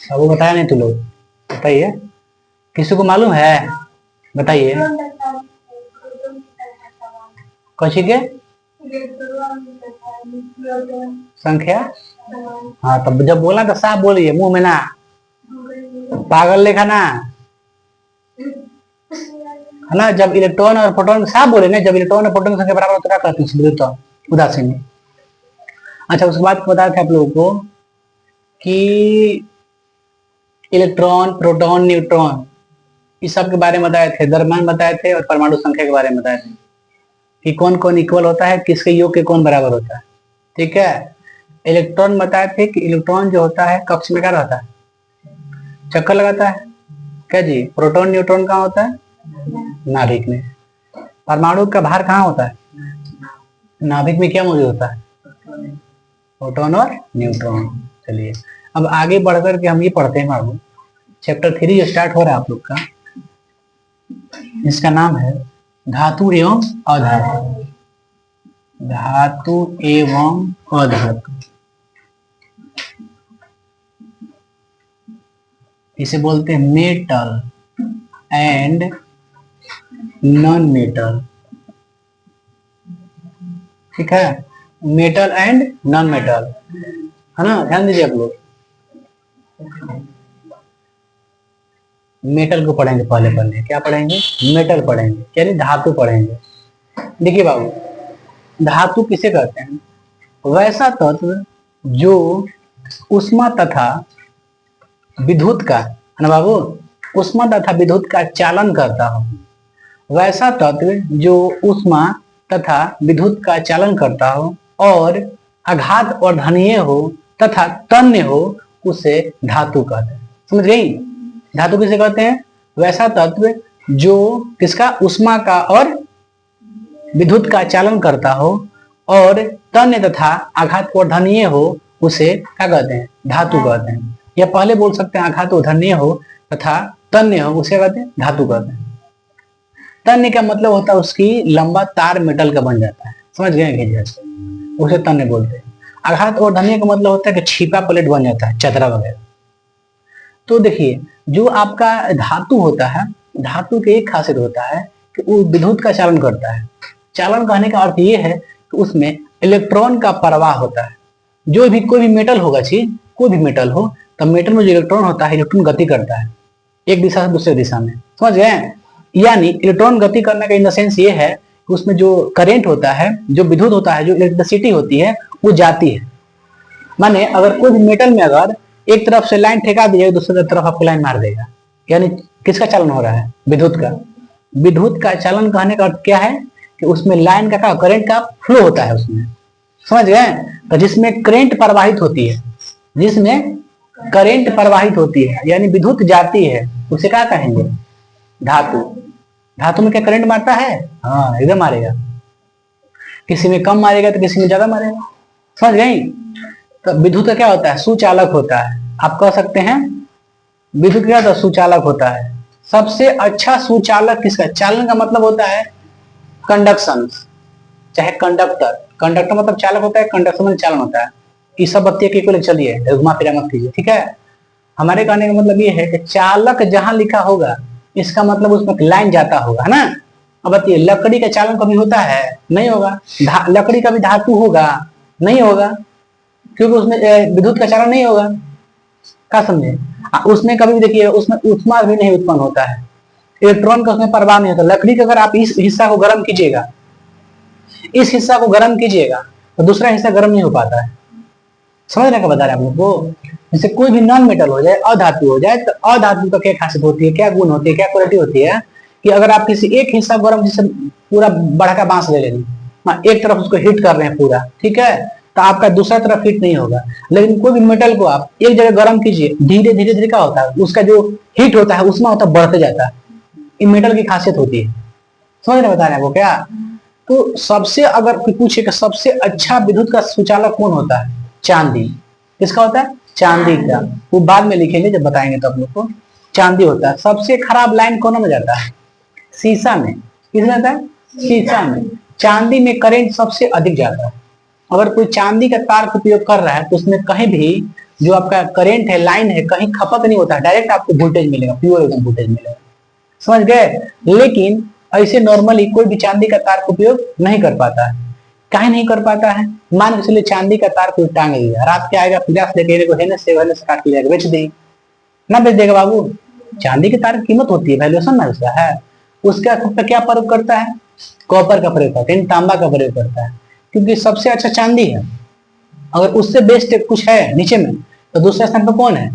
अब वो बताया नहीं तू लोग, बताइए किसी को मालूम है, बताइए कौन के संख्या। हाँ तब जब बोला तो साफ बोलिए, मुंह में ना पागल लेखा ना, है ना। जब इलेक्ट्रॉन और प्रोटॉन साफ बोले ना, जब इलेक्ट्रॉन और प्रोटॉन की संख्या बराबर हो तो क्या कहते हैं, तो उदासीन। अच्छा उसके बाद बताया था आप लोगों को कि इलेक्ट्रॉन प्रोटॉन न्यूट्रॉन इस सब के बारे में बताए थे, द्रव्यमान बताए थे और परमाणु संख्या के बारे में बताए थे कि कौन कौन इक्वल होता है, किसके योग के कौन बराबर होता है। ठीक है, इलेक्ट्रॉन बताए थे कि इलेक्ट्रॉन जो होता है कक्ष में क्या रहता है, चक्कर लगाता है क्या जी। प्रोटॉन न्यूट्रॉन कहाँ होता है, नाभिक में। परमाणु का भार कहाँ होता है, नाभिक में क्या मौजूद होता है, प्रोटॉन और न्यूट्रॉन। चलिए अब आगे बढ़कर के हम ये पढ़ते हैं बाबू, चैप्टर 3 जो स्टार्ट हो रहा है आप लोग का, इसका नाम है धातु एवं अधातु। धातु एवं अधातु, इसे बोलते हैं मेटल एंड नॉन मेटल। ठीक है, मेटल एंड नॉन मेटल, है ना। ध्यान दीजिए आप लोग, मेटल को पढ़ेंगे पहले, पहले क्या पढ़ेंगे, मेटल पढ़ेंगे यानी धातु पढ़ेंगे। देखिए बाबू, धातु किसे कहते हैं, वैसा तत्व जो ऊष्मा तथा विद्युत का, है ना बाबू, ऊष्मा तथा विद्युत का चालन करता हो। वैसा तत्व जो ऊष्मा तथा विद्युत का चालन करता हो और आघात वर्धनीय हो तथा तन्य हो, उसे धातु कहते हैं। समझ गई, धातु किसे कहते हैं, वैसा तत्व जो किसका, ऊष्मा का और विद्युत का चालन करता हो और तन्य तथा आघात वर्धनीय हो, उसे क्या कहते हैं, धातु कहते हैं। या पहले बोल सकते हैं आघात वर्धनीय हो तथा तन्य हो, उसे कहते हैं धातु कहते हैं। तन्य का मतलब होता है उसकी लंबा तार मेटल का बन जाता है, समझ गए, उसे तन्य बोलते हैं। आघात वर्धनीय का मतलब होता है कि छिपा प्लेट बन जाता है, चतरा वगैरह। तो देखिए जो आपका धातु होता है, धातु की एक खासियत होता है कि वो विद्युत का चालन करता है। चालन कहने का अर्थ ये है कि उसमें इलेक्ट्रॉन का प्रवाह होता है। जो भी कोई भी मेटल होगा चीज, कोई भी मेटल हो, तो मेटल में जो इलेक्ट्रॉन होता है, इलेक्ट्रॉन गति करता है एक दिशा से दूसरे दिशा में, समझ गए। यानी इलेक्ट्रॉन गति करने का इन द सेंस ये है कि उसमें जो करंट होता है, जो विद्युत होता है, जो इलेक्ट्रिसिटी होती है, वो जाती है। माने अगर कोई भी मेटल में अगर एक तरफ से लाइन ठेका दिए, दूसरी तरफ आपको लाइन मार देगा, यानी किसका चालन हो रहा है, विद्युत का। विद्युत का चालन कहने का अर्थ क्या है कि उसमें लाइन का करंट का फ्लो होता है उसमें, समझ गए। तो जिसमें करंट प्रवाहित होती है, जिसमें करंट प्रवाहित होती है यानी विद्युत जाती है, उसे क्या कहेंगे, धातु। धातु में क्या करंट मारता है, हाँ एकदम मारेगा, किसी में कम मारेगा तो किसी में ज्यादा मारेगा, समझ गई। तो विद्युत का क्या होता है, सुचालक होता है। आप कह सकते हैं विद्युत क्या होता है, सुचालक होता है। सबसे अच्छा सुचालक किसका, चालन का मतलब होता है कंडक्शन, चाहे कंडक्टर। कंडक्टर मतलब चालक होता है, कंडक्शन मतलब चालन होता है। ये सब बत्ती के चलिए घुमा फिरा मत कीजिए, ठीक है। हमारे कहने का मतलब ये है कि चालक जहां लिखा होगा, इसका मतलब उसमें लाइन जाता होगा, है ना। अब बताइए लकड़ी का चालन कभी होता है, नहीं होगा। लकड़ी का भी धातु होगा, नहीं होगा, क्योंकि उसमें विद्युत का चालन नहीं होगा, क्या समझे। उसमें कभी भी देखिए उसमें ऊष्मा भी नहीं उत्पन्न होता है, इलेक्ट्रॉन का उसमें प्रवाह नहीं होता। लकड़ी का अगर आप इस हिस्सा को गर्म कीजिएगा, इस हिस्सा को गर्म कीजिएगा, तो दूसरा हिस्सा गर्म नहीं हो पाता है, समझने का बता रहे हैं आप लोग को। जैसे कोई भी नॉन मेटल हो जाए, अधातु हो जाए, तो अधातु का क्या खासियत होती है, क्या गुण होती है, क्या क्वालिटी होती है कि अगर आप किसी एक हिस्सा गर्म, जैसे पूरा बड़ा का बांस ले लेंगे, एक तरफ उसको हीट कर रहे हैं पूरा, ठीक है, तो आपका दूसरा तरफ हीट नहीं होगा। लेकिन कोई भी मेटल को आप एक जगह गर्म कीजिए, धीरे धीरे धीरे क्या होता है, उसका जो हीट होता है, उष्मा होता है, बढ़ते जाता है। इन मेटल की खासियत होती है, समझ रहे बता रहे हैं वो क्या। तो सबसे अगर कोई पूछे कि सबसे अच्छा विद्युत का सुचालक कौन होता है, चांदी। किसका होता है, चांदी का। वो बाद में लिखेंगे जब बताएंगे तो आप लोग को। चांदी होता है। सबसे खराब लाइन कौन में जाता है, शीशा में। किसमें जाता है, शीशा में। चांदी में करंट सबसे अधिक जाता है। अगर कोई चांदी का तार का उपयोग कर रहा है तो उसमें कहीं भी जो आपका करंट है, लाइन है, कहीं खपत नहीं होता है, डायरेक्ट आपको वोल्टेज मिलेगा, प्योर एकदम वोल्टेज मिलेगा। समझ गए? लेकिन ऐसे नॉर्मली कोई भी चांदी का तार का उपयोग नहीं कर पाता है। काहे नहीं कर पाता है? मान के चलिए चांदी का तार कोई टांग लिया, रात के आएगा पिलास लेके हेने से काट के जाएगा, बेच देंगे ना, बेच देगा बाबू। चांदी के तार की कीमत होती है, वैल्यूएशन ना उसका है। उसका क्या प्रयोग करता है? कॉपर का प्रयोग करता है, तांबा का प्रयोग करता है, क्योंकि सबसे अच्छा चांदी है। अगर उससे बेस्ट कुछ है नीचे में तो दूसरे स्थान पर कौन है?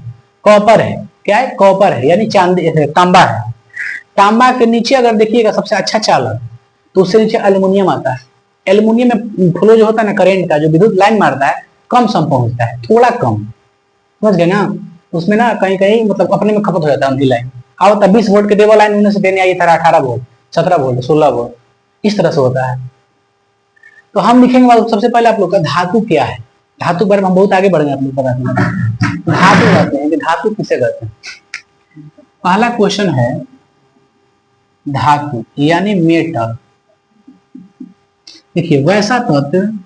कॉपर है। क्या है? कॉपर है, यानी चांदी तांबा है। तांबा के नीचे अगर देखिएगा सबसे अच्छा चालक, तो उससे नीचे एल्युमिनियम आता है। एल्युमिनियम में फ्लो जो होता है ना, करंट का जो विद्युत लाइन मारता है, कम सम पहुंचता है, थोड़ा कम। समझ गए ना? उसमें ना कहीं कहीं मतलब अपने में खपत हो जाता है आधी लाइन। अब 20 वोल्ट के देवल लाइन उन्हें से देने आई था 18 वोल्ट, 17 वोल्ट, 16 वोल्ट, इस तरह से होता है। तो हम लिखेंगे सबसे पहले आप लोग का धातु क्या है। धातु के बारे में हम बहुत आगे बढ़ेंगे, आप लोग पता धातु कहते हैं कि धातु किसे कहते हैं। पहला क्वेश्चन है धातु यानी मेटल। देखिए, वैसा तत्व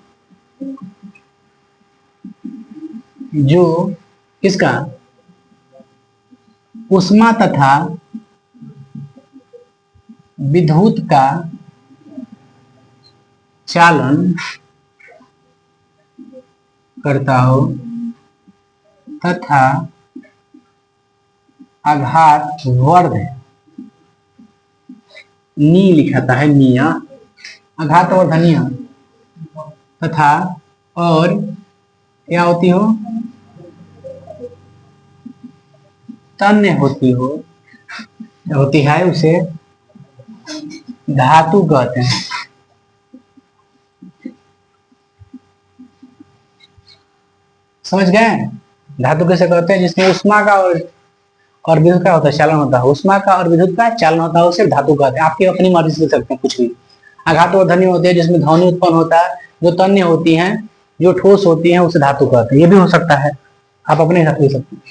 जो किसका उष्मा तथा विद्युत का चालन करता हो तथा आघात वर्ध नी लिखाता है, निया आघात वर्धनीय तथा और क्या होती हो? तन्य होती हो, होती है, उसे धातु कहते हैं। समझ गए? धातु कैसे कहते हैं? जिसमें उष्मा का और विद्युत का होता है, चालन होता है। उष्मा का और विद्युत का चालन होता है, उसे धातु कहते हैं। आपकी अपनी मर्जी से लिख सकते हैं कुछ भी। आघात वर्धनीय होती है जिसमें ध्वनि उत्पन्न होता है, जो तन्य होती हैं, जो ठोस होती हैं, उसे धातु कहते हैं। ये भी हो सकता है, आप अपने हिसाब से लिख सकते हैं।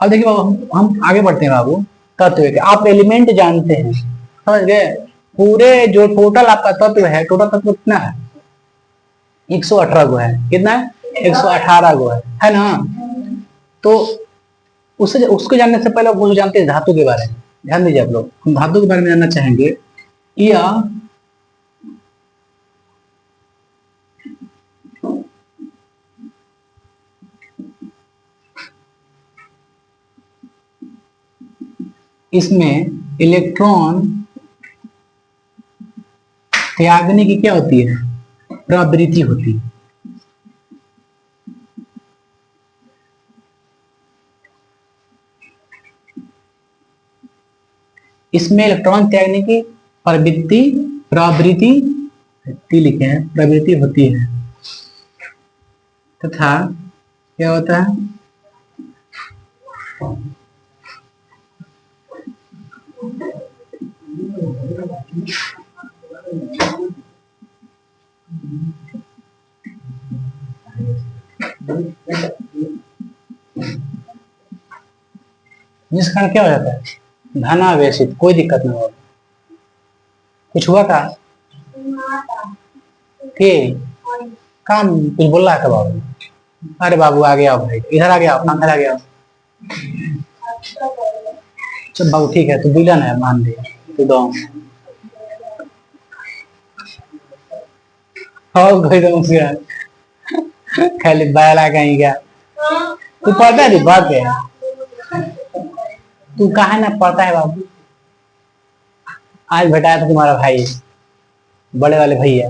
अब देखिए बाबू, हम आगे बढ़ते हैं बाबू। तत्व के आप एलिमेंट जानते हैं, समझ गए? पूरे जो टोटल आपका तत्व है, टोटल तत्व कितना है? 118 गो है। कितना है? 118 गो है ना? तो उससे उसको जानने से पहले वो जानते हैं धातु के बारे में। ध्यान दीजिए आप लोग, हम धातु के बारे में जानना चाहेंगे। या इसमें इलेक्ट्रॉन त्यागने की क्या होती है? प्रवृत्ति होती है। इसमें इलेक्ट्रॉन त्यागने की प्रवृत्ति लिखे हैं, प्रवृत्ति होती है तथा क्या होता है? जिस कारण क्या हो जाता है? धनावेशित। कोई दिक्कत नहीं होगा। कुछ हुआ का? के काम कुछ बोल रहा है बाबू? अरे बाबू आ गया भाई, इधर आ गया, अपना घर आ गया। चल बाबू ठीक है, तू विलन है, मान लिया तू दो। खाली बैला कहीं का। तू पढ़ता है बात है? तू कहा ना पढ़ता है बाबू? आज बैठाया था तुम्हारा भाई, बड़े वाले भैया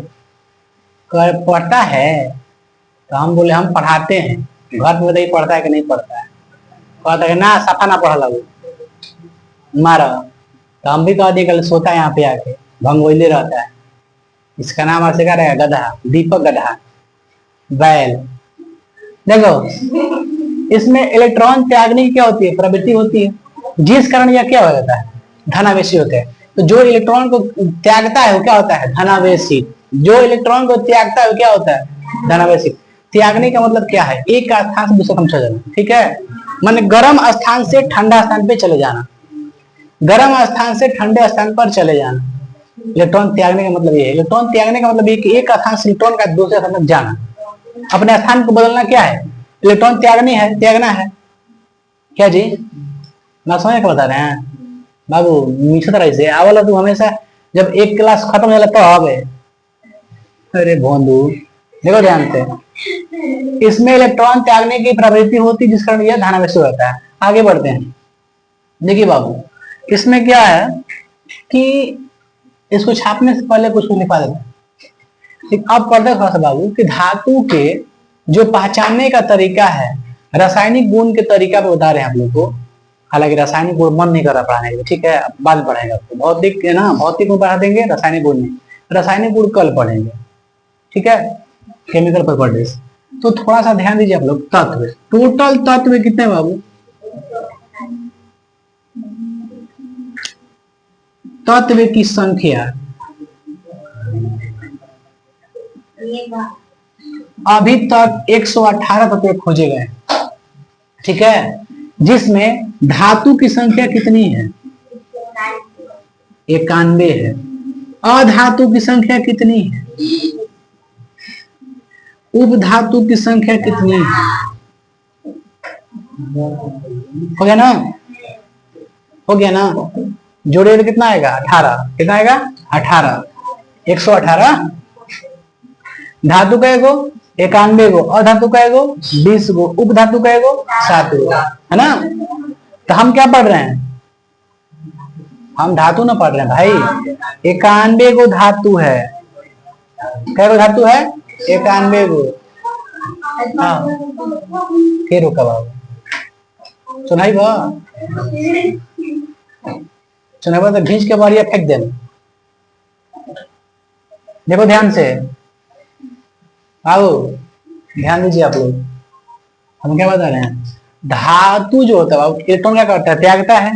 पढ़ता है, तो हम बोले हम पढ़ाते हैं। घर में बताइए पढ़ता है कि नहीं पढ़ता है? कहता है ना, सफा ना पढ़ लगो मारा। तो हम भी कह दिए कल सोता है यहाँ पे आके, भंगोइले रहता है। इसका नाम आपसे क्या रहेगा? गधा, दीपक गधा, बैल। देखो, इसमें इलेक्ट्रॉन त्यागने की क्या होती है? प्रवृत्ति होती है, जिस कारण यह क्या हो जाता है? धनावेशी होते हैं। तो जो इलेक्ट्रॉन को त्यागता है वो क्या होता है? धनावेशी। जो इलेक्ट्रॉन को त्यागता है वो क्या होता है? धनावेशी। त्यागने का मतलब क्या है? एक का स्थान से दूसरे में चले जाना, ठीक है? माने गर्म स्थान से ठंडा स्थान पे चले जाना, गर्म स्थान से ठंडे स्थान पर चले जाना। इलेक्ट्रॉन त्यागने का मतलब ये है। इलेक्ट्रॉन त्यागने का मतलब एक स्थान से इलेक्ट्रॉन का दूसरे स्थान तक जाना। अपने स्थान को बदलना क्या है? इलेक्ट्रॉन त्यागना है क्या जी? मैं समझ के बता रहे हैं बाबू, मीठे तरह से आवला तू हमेशा जब एक क्लास खत्म हो जाता तो गए। अरे भोंदू देखो ध्यान से, इसमें इलेक्ट्रॉन त्यागने की प्रवृत्ति होती जिस कारण यह धनावेशी होता है। आगे बढ़ते हैं। देखिए बाबू, इसमें क्या है कि इसको छापने से पहले कुछ लिखा देता है। अब पढ़ते थोड़ा सा बाबू कि धातु के जो पहचानने का तरीका है, रासायनिक गुण के तरीका पे बता रहे हैं आप लोग को। हालांकि रासायनिक गुण मन नहीं कर रहा पढ़ाने के, ठीक है, बाद में पढ़ाएंगे आपको। भौतिक है ना, भौतिक गुण पढ़ा देंगे, रासायनिक गुण नहीं। रासायनिक गुण कल पढ़ेंगे, ठीक है, केमिकल प्रॉपर्टीज। तो थोड़ा सा ध्यान दीजिए आप लोग। तत्व, टोटल तत्व कितने बाबू? तत्व की संख्या अभी तक 118 तत्व खोजे गए, ठीक है, जिसमें धातु की संख्या कितनी है? 91 है। अधातु की संख्या कितनी है? उपधातु की संख्या कितनी है? हो गया ना? हो गया ना? जोड़े तो कितना आएगा? 18। कितना आएगा? 18। 118 धातु का एगो, 91 गो, अधातु का एगो 20 गो, उपधातु का एगो 7 गो, है ना? तो हम क्या पढ़ रहे हैं? हम धातु ना पढ़ रहे हैं भाई। 91 गो धातु है। क्या गो धातु है? 91 गो। हाँ फिर रुका बाबू, सुनाई बा सुनाई बा तो घींच के बारिया फेंक देना। देखो ध्यान से, आओ ध्यान दीजिए आप लोग। हम क्या बता रहे हैं? धातु जो होता है इलेक्ट्रॉन क्या करता है? त्यागता है।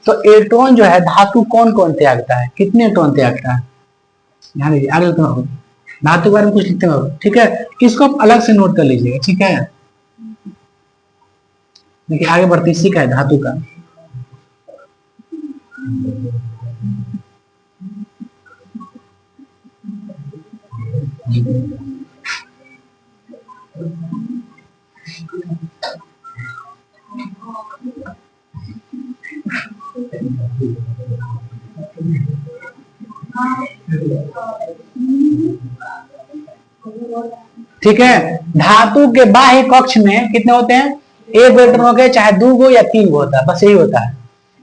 तो इलेक्ट्रॉन जो है धातु कौन कौन त्यागता है? कितने इलेक्ट्रॉन त्यागता है? ध्यान दीजिए। आगे धातु के बारे में कुछ लिखते हैं, ठीक है, इसको आप अलग से नोट कर लीजिएगा, ठीक है। देखिए आगे बढ़ते, इसी का है धातु का। ठीक है, धातु के बाह्य कक्ष में कितने होते हैं? एक इलेक्ट्रॉन हो गए, चाहे 2 गो या 3 गो होता है, बस यही होता है,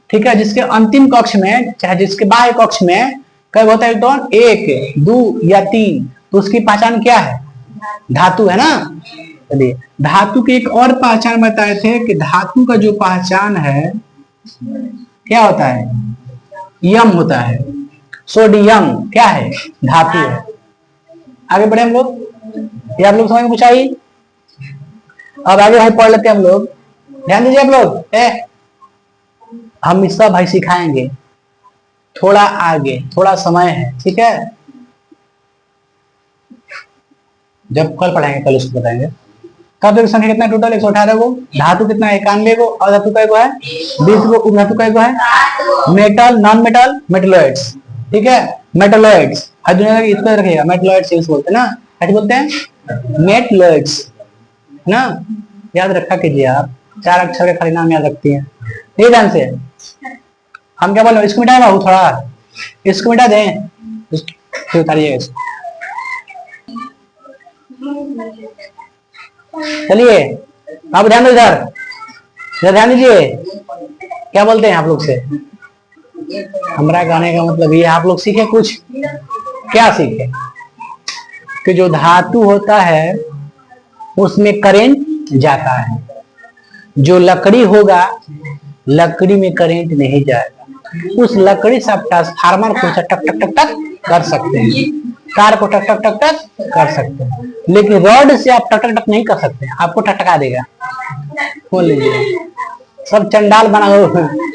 ठीक है। जिसके अंतिम कक्ष में, चाहे जिसके बाह्य कक्ष में कब होता है इलेक्ट्रॉन? 1, 2 या 3, तो उसकी पहचान क्या है? धातु है ना। चलिए, धातु की एक और पहचान बताए थे कि धातु का जो पहचान है क्या होता है? यम होता है। सोडियम क्या है? धातु है। आगे बढ़े हम लोग, ये आप लोग समझ में कुछ आई? अब आगे भाई पढ़ लेते हैं हम लोग। ध्यान दीजिए आप लोग, हम इसका भाई सिखाएंगे थोड़ा आगे, थोड़ा समय है, ठीक है, जब कल पढ़ाएंगे कल उसको बताएंगे। तत्व की संख्या कितना टोटल? 118 गो। धातु कितना? 91 गो। अधातु का एगो है 20 गो। उपधातु का एगो है। मेटल, नॉन मेटल, मेटलॉइड्स, ठीक है, मेटलॉइड्स। हर दुनिया का इसको रखिएगा, मेटलॉइड्स बोलते हैं ना, ऐसे बोलते हैं मेटलॉइड्स, है ना, याद रखा कीजिए आप। 4 अक्षर के खाली नाम याद रखती है, ठीक ध्यान से। हम क्या बोल रहे हैं? इसको मिटाए बाबू, थोड़ा इसको मिटा दें, फिर उतारिएगा इसको। चलिए आप ध्यान दो, इधर ध्यान दीजिए। क्या बोलते हैं आप लोग से? हमारा गाने का मतलब ये, आप लोग सीखे कुछ? क्या सीखे? कि जो धातु होता है उसमें करंट जाता है, जो लकड़ी होगा लकड़ी में करंट नहीं जाएगा। उस लकड़ी से आप ट्रांसफार्मर को टक टक टक टक कर सकते हैं, कार को टक टक टक टक कर सकते हैं, लेकिन रॉड से आप टक टक टक नहीं कर सकते, आपको टकटका देगा। खोल लीजिए, सब चंडाल बना हो,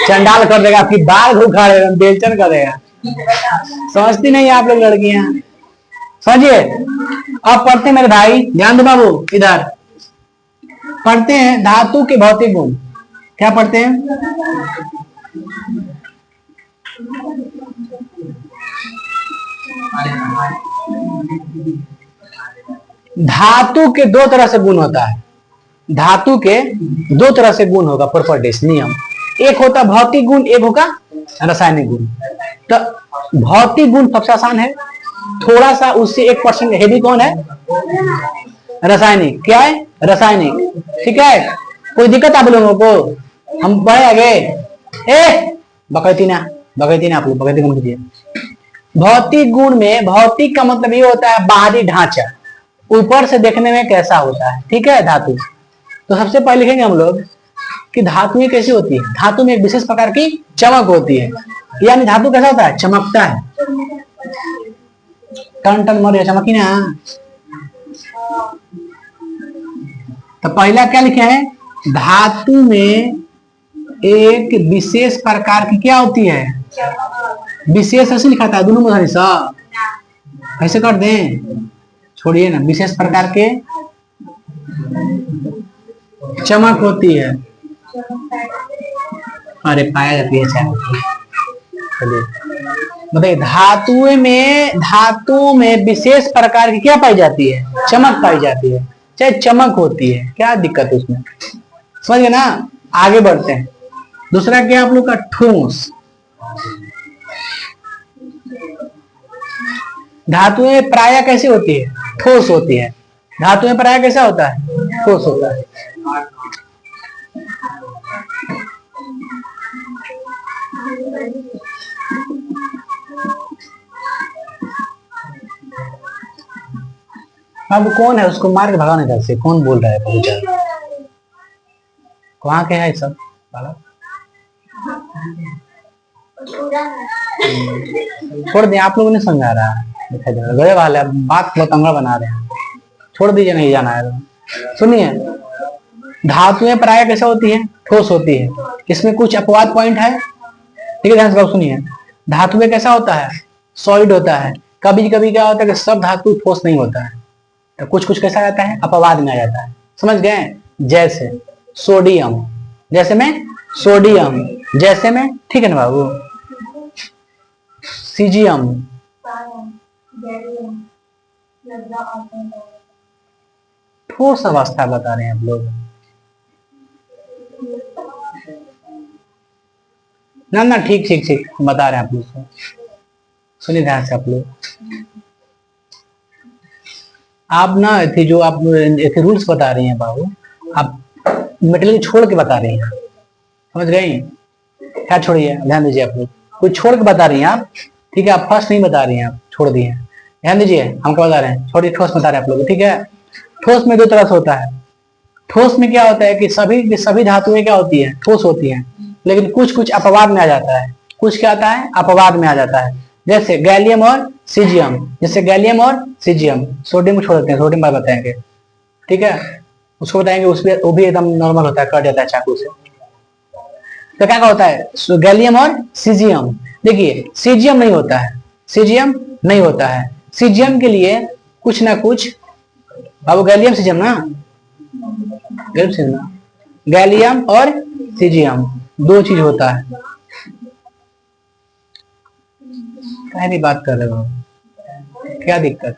चंडाल कर देगा, आपकी बाल उखाड़ देगा, बेलचन कर देगा। समझती नहीं आप लोग लड़कियां, समझिए। अब पढ़ते मेरे भाई, ध्यान दो बाबू, इधर पढ़ते हैं धातु के भौतिक गुण। क्या पढ़ते हैं? धातु के 2 तरह से गुण होता है, धातु के दो तरह से गुण होगा, प्रॉपर्टीज, नियम। एक होता भौतिक गुण, एक होगा रासायनिक गुण। तो भौतिक गुण सबसे आसान है, थोड़ा सा उससे 1% हेवी कौन है? रासायनिक। क्या है? रासायनिक। ठीक है, कोई दिक्कत आप लोगों को? हम बढ़े आगे। बकैती ना आप लोग, बकैती कम कीजिए। भौतिक गुण में, भौतिक का मतलब ये होता है बाहरी ढांचा, ऊपर से देखने में कैसा होता है। ठीक है, धातु। तो सबसे पहले लिखेंगे हम लोग कि धातुएं कैसी होती है। धातु में एक विशेष प्रकार की चमक होती है, यानी धातु कैसा होता है? चमकता है। टन टन मर चमकी ना। तो पहला क्या लिखे हैं? धातु में एक विशेष प्रकार की क्या होती है? विशेष ऐसे लिखा था दोनों में सा, ऐसे कर दें, छोड़िए ना। विशेष प्रकार के चमक होती है। अरे पाया जाती है, बताइए। धातुओं में विशेष प्रकार की क्या पाई जाती है? चमक पाई जाती है, चाहे चमक होती है। क्या दिक्कत है उसमें? समझ गए ना? आगे बढ़ते हैं। दूसरा क्या आप लोग का? ठोस। धातुएं प्राय कैसी होती है? ठोस होती है। धातुएं प्राय कैसा होता है? ठोस होता है। अब कौन है? उसको मार के भगाने इधर से। कौन बोल रहा है? कहाँ के है सब बालक? छोड़ दिए, आप लोगों ने समझा रहा है, दिखाई दे रहा है। गए वाले बात बहुत अंगड़ा बना रहे हैं, छोड़ दीजिए, नहीं जाना है। सुनिए, धातुएं प्राय कैसे होती है? ठोस होती है। इसमें कुछ अपवाद पॉइंट है, ठीक है, ध्यान से सुनिए। धातुएं कैसा होता है? सॉलिड होता है। कभी कभी क्या होता है कि सब धातु ठोस नहीं होता है, तो कुछ कुछ कैसा रहता है? अपवाद में आ जाता है। समझ गए? जैसे सोडियम, जैसे में सोडियम, जैसे में, ठीक है ना बाबू, सीजियम, ठोस अवस्था बता रहे हैं आप लोग। ना ना, ठीक ठीक ठीक बता रहे हैं आप लोग को। सुनिए ध्यान से आप लोग। आप ना थे जो आप रूल्स बता रही हैं बाबू, आप मटेरियल छोड़ के बता रही हैं, समझ गई? क्या छोड़िए, ध्यान दीजिए आप लोग। कुछ छोड़ के बता रही हैं आप, ठीक है? आप फर्स्ट नहीं बता रही हैं, आप छोड़ दिए। ध्यान दीजिए, हम क्या बता रहे हैं? छोड़िए, ठोस बता रहे हैं आप लोग, ठीक है? ठोस में दो तरह से होता है। ठोस में क्या होता है कि सभी धातुएं क्या होती है? ठोस होती हैं, लेकिन कुछ कुछ अपवाद में आ जाता है। कुछ क्या आता है? अपवाद में आ जाता है। जैसे गैलियम और सीजियम, जैसे गैलियम और सीजियम। सोडियम को छोड़ देते हैं, सोडियम बात बताएंगे, ठीक है? उसको बताएंगे, उसमें वो भी एकदम नॉर्मल होता है, कट जाता है चाकू से। तो क्या होता है? गैलियम और सीजियम। देखिए, सीजियम नहीं होता है, सीजियम नहीं होता है। सीजियम के लिए कुछ ना कुछ, अब गैलियम सीजियम ना, गैलियम और सीजियम दो चीज होता है। क्या बात कर रहे हो? क्या दिक्कत?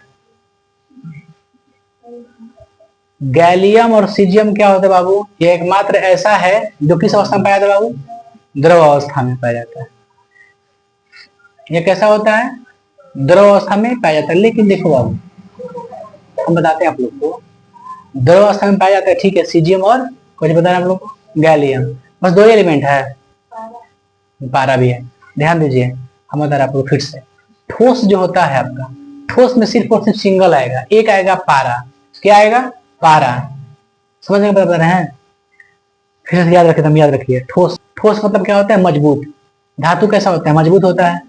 गैलियम और सीजियम क्या होता है बाबू? ये एकमात्र ऐसा है जो किस अवस्था में पाया जाता है बाबू? द्रव अवस्था में पाया जाता है। ये कैसा होता है? द्रव अवस्था में पाया जाता है। लेकिन देखो बाबू, हम बताते हैं आप लोग को, द्रव अवस्था में पाया जाता है, ठीक है, सीजियम और कुछ बता रहे हैं आप लोग को, गैलियम। बस दो एलिमेंट है, पारा भी है। ध्यान दीजिए, हम बता रहे हैं आप लोग फिर से। ठोस जो होता है आपका, ठोस में सिर्फ और सिर्फ सिंगल आएगा, एक आएगा पारा। क्या आएगा? पारा। समझ में बता रहे हैं? फिर से याद रखिए, तुम याद रखिए। ठोस, ठोस मतलब क्या होता है? मजबूत। धातु कैसा होता है? मजबूत होता है।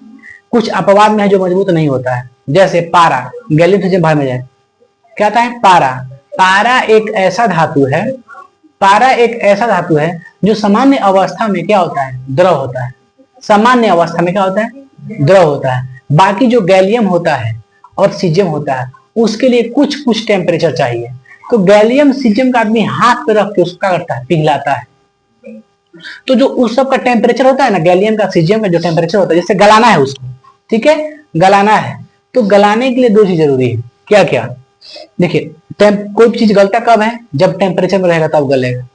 कुछ अपवाद में है जो मजबूत नहीं होता है, जैसे पारा। गैलियम से भाग में जाए, क्या आता है? पारा। पारा एक ऐसा धातु है, पारा एक ऐसा धातु है जो सामान्य अवस्था में क्या होता है? द्रव होता है। सामान्य अवस्था में क्या होता है? द्रव होता है। बाकी जो गैलियम होता है और सीजियम होता है, उसके लिए कुछ कुछ टेम्परेचर चाहिए। तो गैलियम सीजियम का आदमी हाथ पे रख के उसको क्या करता है? पिघलाता है। तो जो उस सब का टेम्परेचर होता है ना, गैलियम का सीजियम का जो टेम्परेचर होता है, जैसे गलाना है उसको, ठीक है, गलाना है, तो गलाने के लिए दो चीज जरूरी है। क्या क्या? देखिए, कोई भी चीज गलता कब है, जब टेम्परेचर में रहेगा तब गलेगा।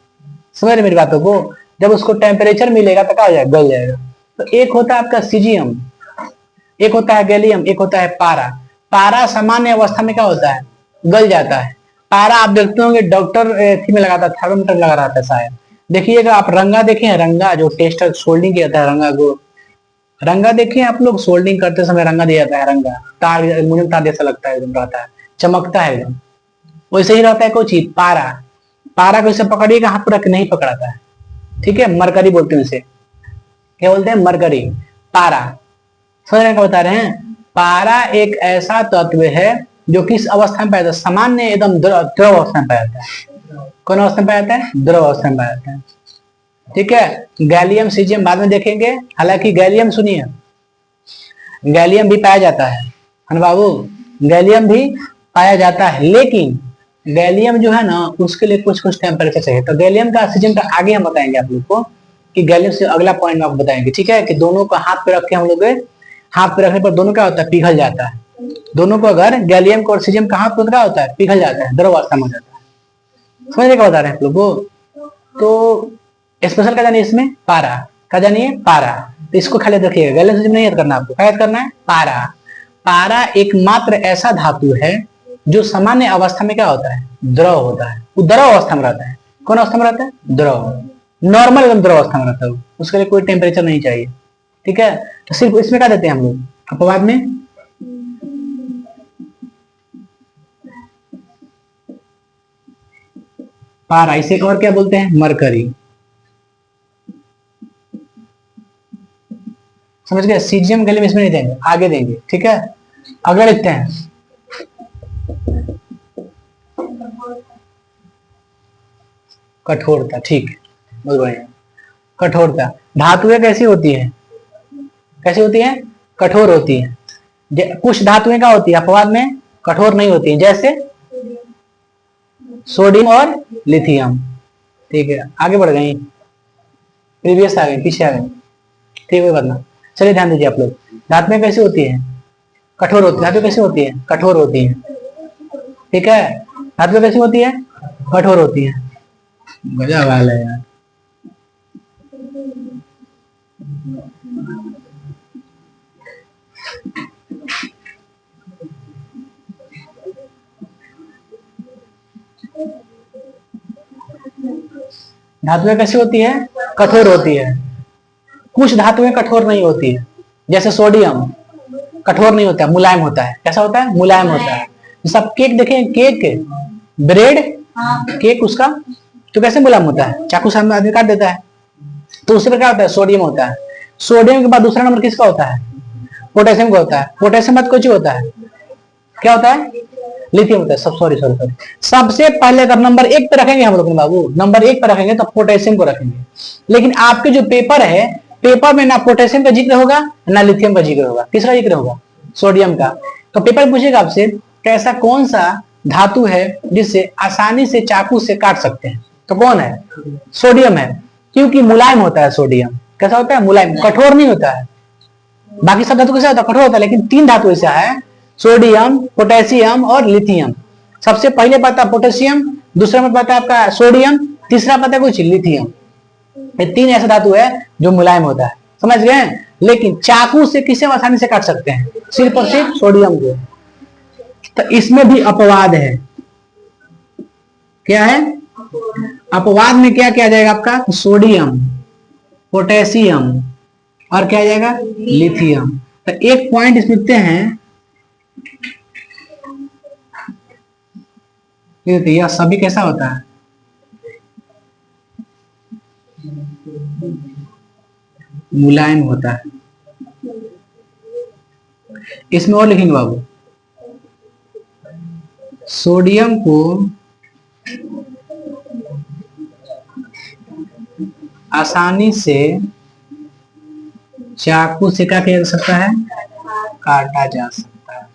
समझ रहे मेरी बातों को, जब उसको टेम्परेचर मिलेगा तो क्या हो जाएगा, गल जाएगा। तो एक होता है आपका सीजियम, एक होता है गैलियम, एक होता है पारा। पारा सामान्य अवस्था में क्या होता है, गल जाता है। पारा आप देखते होंगे डॉक्टर थी में लगाता, थर्मोमीटर लगा रहा था शायद, देखिएगा आप रंगा देखे, रंगा जो टेस्टर सोल्डिंग किया जाता है, रंगा को, रंगा देखिए आप लोग, सोल्डिंग करते समय रंगा दिया जाता है, रंगा तार एल्युमिनियम तार जैसा लगता है, एकदम रहता है, चमकता है एकदम, वैसे ही रहता है कोई चीज। पारा, पारा को इसे पकड़िएगा, हाथ पर रख नहीं पकड़ाता है, ठीक है, मरकरी बोलते हैं इसे, क्या बोलते हैं, मरकरी। पारा समझने का बता रहे हैं। पारा एक ऐसा तत्व है जो किस अवस्था में पाया जाता है, सामान्य एकदम द्रव अवस्था में पाया जाता है। कौन अवस्था में पाया जाता है, द्रव अवस्था में पाया जाता है, ठीक है। गैलियम सीजियम बाद में देखेंगे, हालांकि गैलियम सुनिए, गैलियम भी पाया जाता है बाबू, गैलियम भी पाया जाता है, लेकिन गैलियम जो है ना उसके लिए कुछ कुछ टेम्परेचर चाहिए। तो गैलियम का सीजियम का आगे हम बताएंगे आप लोग को, कि गैलियम से अगला पॉइंट में आपको बताएंगे, ठीक है, कि दोनों को हाथ पे रख के हम लोग, हाथ पे रखने पर दोनों क्या होता है, पिघल जाता है। दोनों को अगर गैलियम को और सीजियम का हाथ पे क्या होता है, पिघल जाता है, द्रव अवस्था में हो जाता है। समझने का बता रहे हैं आप लोग को। तो स्पेशल क्या जानिए इसमें, पारा क्या जानिए, पारा। तो इसको खाली रखिएगा, गैलियम सीजियम नहीं याद करना आपको, क्या याद करना है, पारा। पारा एकमात्र ऐसा धातु है जो सामान्य अवस्था में क्या होता है, द्रव होता है, वो द्रव अवस्था में रहता है। कौन अवस्था में रहता है, द्रव, नॉर्मल एकदम द्रव अवस्था में रहता है, उसके लिए कोई टेम्परेचर नहीं चाहिए, ठीक है। तो सिर्फ इसमें क्या देते हैं हम लोग अपवाद में, पारा, इसे और क्या बोलते हैं, मरकरी। समझ गए, सीजियम गैलियम इसमें नहीं देंगे, आगे देंगे, ठीक है। अगला लिखते हैं, कठोरता, ठीक है, बहुत बढ़िया। कठोरता, धातुएं कैसी होती है, कैसी होती है, कठोर होती है। कुछ धातुएं क्या होती है अपवाद में, कठोर नहीं होती है, जैसे सोडियम और लिथियम, ठीक है। आगे बढ़ गई, प्रीवियस आ गई, पीछे आ गई, ठीक है बात ना। चलिए ध्यान दीजिए आप लोग, धातुएं कैसी होती है, कठोर होती है। धातुएं कैसी होती है, कठोर होती है, ठीक है। धातुएं कैसी होती है, कठोर होती है। गजब वाला है यार। धातुएं कैसी होती है, कठोर होती है। कुछ धातुएं कठोर नहीं होती है, जैसे सोडियम कठोर नहीं होता है, मुलायम होता है। कैसा होता है, मुलायम होता है। सब केक देखें, केक, ब्रेड, केक उसका तो कैसे मुलायम होता है, चाकू सामने आदमी काट देता है, तो उसी पर क्या होता है, सोडियम होता है। सोडियम के बाद दूसरा नंबर किसका होता है, पोटेशियम का होता है। पोटेशियम बाद कुछ होता है, क्या होता है, लिथियम होता है। सब सॉरी सॉरी सॉरी, सबसे पहले अगर नंबर 1 पे रखेंगे हम लोग बाबू, नंबर 1 पे रखेंगे तो पोटेशियम को रखेंगे। लेकिन आपके जो पेपर है, पेपर में ना पोटेशियम का जिक्र होगा ना लिथियम का जिक्र होगा, किसका जिक्र होगा, सोडियम का। तो पेपर पूछेगा आपसे कैसा कौन सा धातु है जिससे आसानी से चाकू से काट सकते हैं, तो कौन है, सोडियम है, क्योंकि मुलायम होता है सोडियम। कैसा होता है, मुलायम, कठोर नहीं होता है। बाकी सब धातु कैसा होता है, कठोर होता है, लेकिन 3 धातु ऐसा है, सोडियम, पोटेशियम और लिथियम। सबसे पहले पता पोटेशियम, दूसरा में पता आपका सोडियम, तीसरा पता कुछ लिथियम। ये 3 ऐसा धातु है जो मुलायम होता है, समझ गए। लेकिन चाकू से किसे आसानी से काट सकते हैं, सिर्फ और सिर्फ सोडियम को। तो इसमें भी अपवाद है, क्या है, अपवाद में क्या किया जाएगा आपका, सोडियम, पोटेशियम और क्या आ जाएगा, लिथियम। तो एक पॉइंट इसमें लिखते हैं, यह सभी कैसा होता है, मुलायम होता है। इसमें और लिखेंगे बाबू, सोडियम को आसानी से चाकू से क्या किया जा सकता है, काटा जा सकता है।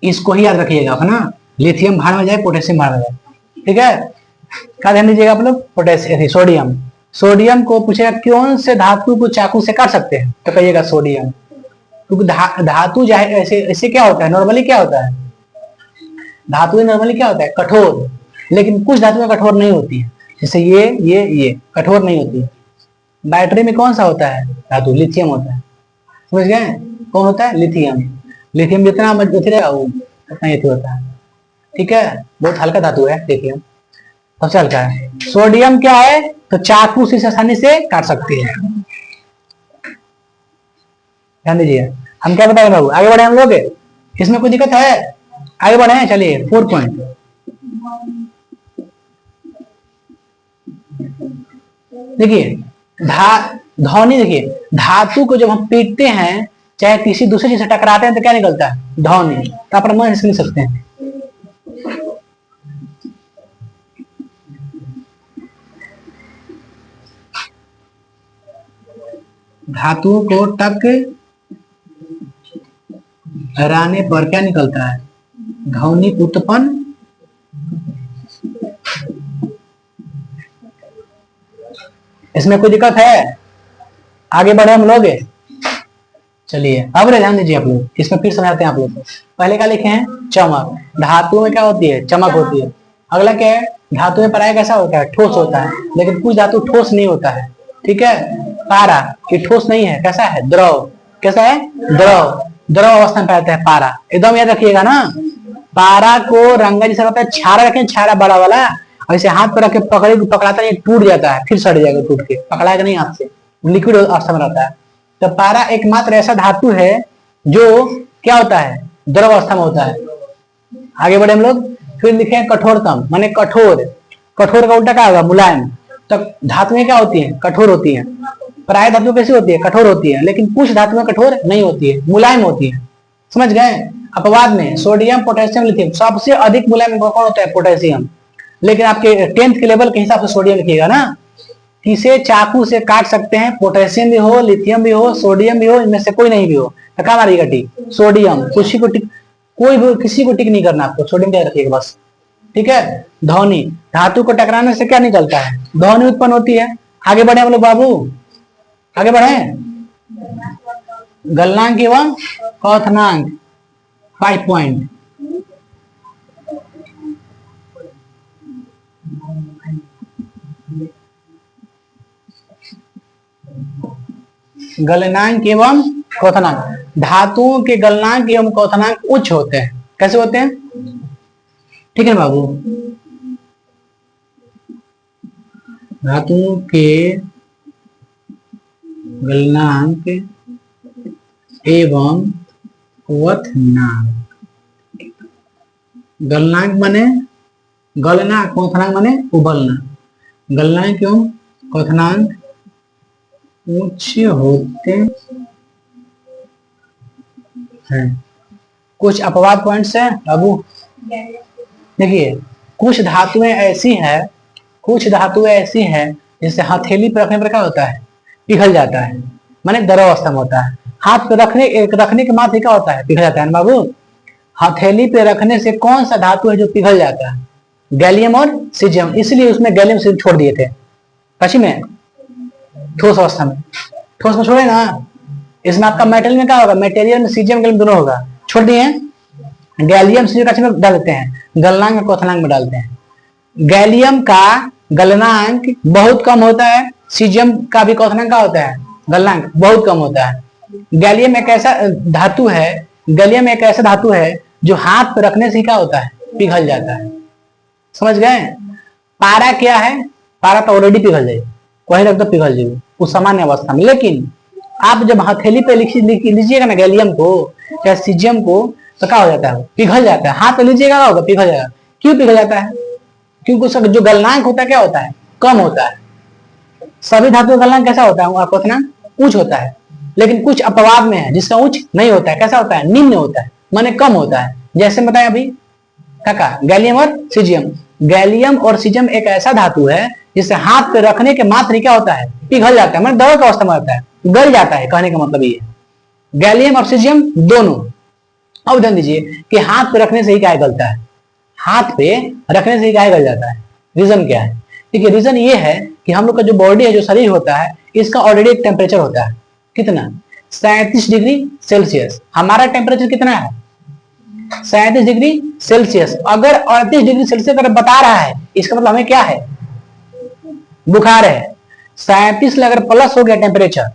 इसको ही याद रखिएगा ना, लिथियम भाड़ में जाए, पोटेशियम भाड़ में जाए, ठीक है। क्या ध्यान दीजिएगा आप लोग, पोटेशियम, सोडियम, सोडियम को पूछेगा कौन से धातु को चाकू से काट सकते हैं, तो कहिएगा सोडियम। क्योंकि धातु ऐसे ऐसे क्या होता है, नॉर्मली क्या होता है, धातुएं नॉर्मली क्या होता है, कठोर, लेकिन कुछ धातुएं कठोर नहीं होती है, जैसे ये कठोर नहीं होती है। बैटरी में कौन सा होता है धातु, लिथियम होता है, समझ गए, कौन होता है, लिथियम। लिथियम जितना मजबूत रहेगा वो उतना ये होता है, ठीक है, बहुत हल्का धातु है लिथियम, सबसे हल्का है। सोडियम क्या है, तो चाकू से आसानी से काट सकते हैं, ध्यान दीजिए। हम क्या बताएंगे बाबू, आगे बढ़े हम लोग, इसमें कोई दिक्कत है, आगे बढ़े, चलिए 4 पॉइंट। देखिए ध्वनि, देखिए धातु को जब हम पीटते हैं चाहे किसी दूसरे चीज से टकराते हैं तो क्या निकलता है, ध्वनि, तो आप मन से सकते हैं। धातु को टकराने पर क्या निकलता है, ध्वनि उत्पन्न। इसमें कोई दिक्कत है, आगे बढ़े हम लोग, चलिए अब ध्यान दीजिए आप लोग, इसमें फिर समझाते हैं आप लोग को। पहले क्या लिखे हैं, चमक, धातु में क्या होती है, चमक होती है। अगला क्या है, धातु में पराया कैसा होता है, ठोस होता है, लेकिन कुछ धातु ठोस नहीं होता है, ठीक है। पारा ये ठोस नहीं है, कैसा है, द्रव, कैसा है, द्रव, द्रव अवस्था में रहता है पारा, एकदम याद रखिएगा ना। पारा को रंगा जैसा होता है, छारा रखें, छारा बड़ा वाला, ऐसे हाथ पर रख के पकड़ाता है, टूट जाता है, फिर सड़ जाएगा टूट के, पकड़ाएगा नहीं हाथ से, लिक्विड अवस्था में रहता है। तो पारा एकमात्र ऐसा धातु है जो क्या होता है, द्रव अवस्था में होता है। आगे बढ़े हम लोग, फिर लिखे कठोरतम, माने कठोर, कठोर का उल्टा क्या होगा, मुलायम। तो धातुएं क्या होती हैं, कठोर होती हैं। प्राय धातु कैसी होती है, कठोर होती है, लेकिन कुछ धातुएं कठोर नहीं होती है, मुलायम होती है, समझ गए। अपवाद में सोडियम, पोटेशियम, लिथियम, सबसे अधिक मुलायम कौन होता है, पोटेशियम, लेकिन आपके 10th के लेवल के हिसाब से सोडियम लिखिएगा ना। इसे चाकू से काट सकते हैं, पोटेशियम भी हो, लिथियम भी हो, सोडियम भी हो, इनमें से कोई नहीं भी हो, तो क्या मारिएगा टिक, सोडियम, किसी को टिक, कोई भी किसी को टिक नहीं करना आपको, सोडियम क्या रखिएगा बस, ठीक है। ध्वनि, धातु को टकराने से क्या निकलता है, ध्वनि उत्पन्न होती है। आगे बढ़े हम लोग बाबू, आगे बढ़े, गलनांक एवं क्वथनांक 5 पॉइंट। गलनांक एवं क्वथनांक, धातुओं के गलनांक एवं क्वथनांक उच्च होते हैं, कैसे होते हैं, ठीक है बाबू। धातुओं के गलनांक एवं क्वथनांक, गलनांक माने गलना, क्वथनांक माने उबलना, गलनांक एवं क्वथनांक उच्च होते हैं। कुछ अपवाद पॉइंट्स हैं बाबू, देखिए कुछ धातुएं ऐसी है, कुछ धातुएं ऐसी हैं जिससे हथेली पर रखने पर क्या होता है, पिघल जाता है, माने द्रव अवस्था में होता है। हाथ पे रखने के मात्र क्या होता है, पिघल जाता है ना बाबू। हथेली पे रखने से कौन सा धातु है जो पिघल जाता है, गैलियम और सीजियम, इसलिए उसमें गैलियम सीजियम छोड़ दिए थे पश्चिम में, ठोस अवस्था में, ठोस में छोड़े ना। इसमें आपका मेटल में क्या होगा, मेटेरियल में सीजियम गैलियम दोनों होगा, छोड़ दिए, गैलियम सीजियम का में डालते हैं, गलनांक में क्वथनांक में डालते हैं। गैलियम का गलनांक बहुत कम होता है, सीजियम का भी क्वथनांक का होता है, गलनांक बहुत कम होता है। गैलियम एक ऐसा धातु है, गैलियम एक ऐसा धातु है जो हाथ पे रखने से क्या होता है, पिघल जाता है, समझ गए। पारा क्या है, पारा तो ऑलरेडी पिघल जाए, वही रख दो पिघल जाए उस सामान्य अवस्था में, लेकिन आप जब हथेली पे लीजिएगा ना गैलियम को या सीजियम को, तो क्या हो जाता है, पिघल जाता है। हाथ पे लीजिएगा होगा, पिघल जाएगा। क्यों पिघल जाता है, क्योंकि उसका जो गलनांक होता है क्या होता है, कम होता है। सभी धातु का गलनांक कैसा होता है, क्वथनांक उच्च होता है, लेकिन कुछ अपवाद में है जिसका उच्च नहीं होता है, कैसा होता है, निम्न होता है, माने कम होता है। जैसे बताया अभी क्या, गैलियम और सीजियम। गैलियम और सीजियम एक ऐसा धातु है जिसे हाथ पे रखने के मात्र क्या होता है, पिघल जाता है, मतलब द्रव की अवस्था में होता है, गल जाता है, कहने का मतलब ये है। गैलियम और सीजियम दोनों। अब ध्यान दीजिए कि हाथ पे रखने से ही क्या गलता है, हाथ पे रखने से ही क्या गल जाता है, रीजन क्या है। देखिए रीजन ये है कि हम लोग का जो बॉडी है, जो शरीर होता है, इसका ऑलरेडी एक टेम्परेचर होता है, कितना, 37 डिग्री सेल्सियस। हमारा टेम्परेचर कितना है, 37 डिग्री सेल्सियस। अगर 38 डिग्री सेल्सियस अगर बता रहा है, इसका मतलब हमें क्या है, बुखार है। 37 अगर प्लस हो गया टेम्परेचर